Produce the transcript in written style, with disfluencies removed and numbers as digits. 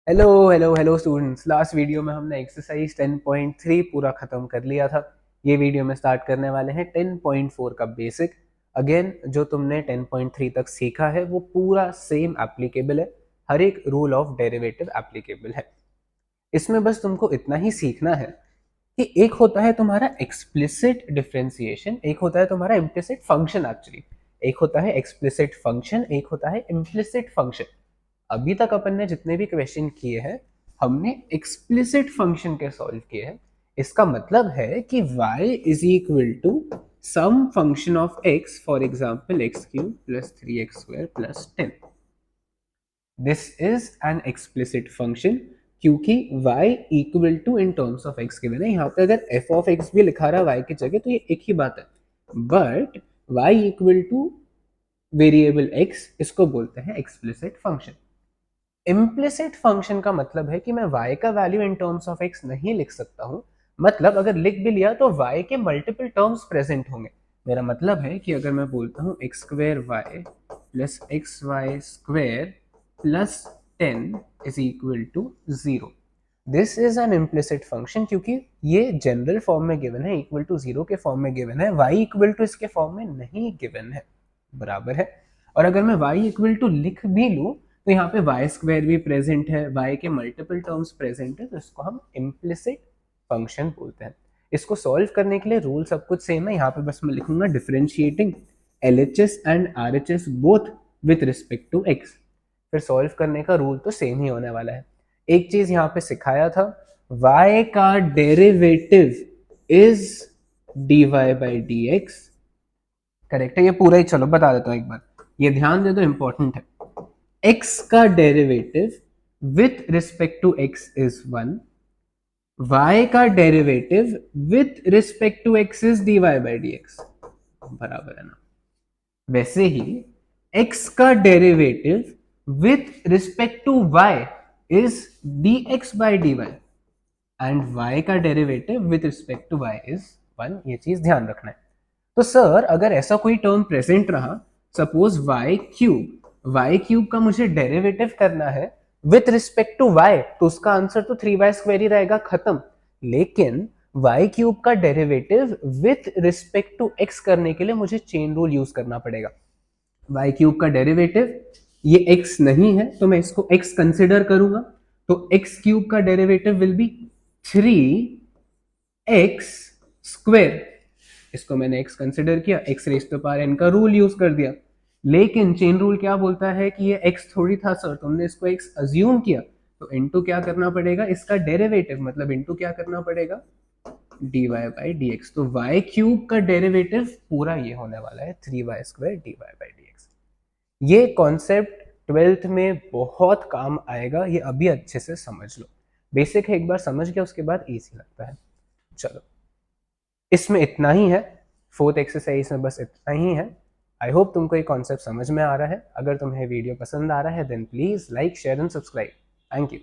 Hello hello hello students. Last video में हमने exercise 10.3 पूरा खत्म कर लिया था। ये वीडियो में स्टार्ट करने वाले हैं 10.4 का बेसिक। अगेन जो तुमने 10.3 तक सीखा है वो पूरा सेम एप्लीकेबल है, हर एक रूल ऑफ डेरिवेटिव एप्लीकेबल है। इसमें बस तुमको इतना ही सीखना है कि एक होता है तुम्हारा एक्सप्लिसिट डिफरेंशिएशन, एक होता है तुम्हारा इम्प्लिसिट फंक्शन। एक्चुअली एक होता है एक्सप्लिसिट फंक्शन, एक होता है इम्प्लिसिट फंक्शन। अभी तक अपन ने जितने भी क्वेश्चन किए हैं हमने एक्सप्लिसिट फंक्शन के सॉल्व किए हैं। इसका मतलब है कि y is equal to some function of x, for example x cube plus 3x² plus 10। This is an explicit function क्योंकि y equal to in terms of x given है। यहाँ पे अगर f ऑफ x भी लिखा रहा है y की जगह तो ये एक ही बात है, but y equal two variable x इसको बोलते हैं एक्सप्लिसिट फंक्शन। इम्प्लिसिट फंक्शन का मतलब है कि मैं y का value in terms of x नहीं लिख सकता हूं। मतलब अगर लिख भी लिया तो y के मल्टीपल टर्म्स प्रेजेंट होंगे। मेरा मतलब है कि अगर मैं बोलता हूं x square y plus x y square plus 10 is equal to 0, this is an implicit function क्योंकि ये जनरल फॉर्म में गिवन है, इक्वल टू 0 के फॉर्म में गिवन है, y इक्वल टू इसके फॉर्म में नहीं गिवन है। बराबर है। और अगर मैं y इक्वल टू लिख भी लूं तो यहाँ पे वाई स्क्वायर भी प्रेजेंट है, y के मल्टीपल टर्म्स प्रेजेंट है, तो इसको हम इम्प्लिसिट फंक्शन बोलते हैं। इसको सॉल्व करने के लिए रूल सब कुछ सेम है। यहाँ पे बस मैं लिखूंगा differentiating LHS and RHS both with respect to x। फिर सॉल्व करने का रूल तो सेम ही होने वाला है। एक चीज यहाँ पे सिखाया था, y का derivative is dy by d x. Correct है, ये पूरा ही चलो बता देता हूँ एक बार, ये ध्यान दे दो, इंपॉर्टेंट है। x का derivative with respect to x is 1, y का derivative with respect to x is dy by d x. बराबर है ना। वैसे ही x का derivative with respect to y is dx by dy and y का derivative with respect to y is 1। ये चीज ध्यान रखना है। तो सर अगर ऐसा कोई टर्म प्रेजेंट रहा, सपोज वाई क्यूब का मुझे डेरिवेटिव करना है विथ रिस्पेक्ट टू y, तो उसका आंसर तो 3y स्क्वायर ही रहेगा, खत्म। लेकिन वाई क्यूब का derivative with respect to x करने के लिए मुझे चेन रूल यूज करना पड़ेगा। वाई क्यूब का डेरिवेटिव ये x नहीं है तो मैं इसको x कंसिडर करूंगा, तो x क्यूब का derivative will be 3x square. इसको मैंने x कंसिडर किया, x raise to power n का रूल यूज कर दिया। लेकिन चेन रूल क्या बोलता है कि ये x थोड़ी था सर, तुमने इसको x अज्यूम किया, तो इनटू क्या करना पड़ेगा, इसका डेरिवेटिव, मतलब इनटू क्या करना पड़ेगा, dy बाई डी एक्स। तो y क्यूब का डेरिवेटिव पूरा ये होने वाला है 3y square dy by d x. ये कॉन्सेप्ट 12th में बहुत काम आएगा, ये अभी अच्छे से समझ लो। बेसिक है, एक बार समझ गया उसके बाद इजी लगता है। चलो इसमें इतना ही है, फोर्थ एक्सरसाइज में बस इतना ही है। आई होप तुमको ये कॉन्सेप्ट समझ में आ रहा है। अगर तुम्हें वीडियो पसंद आ रहा है then please like share and subscribe. Thank you.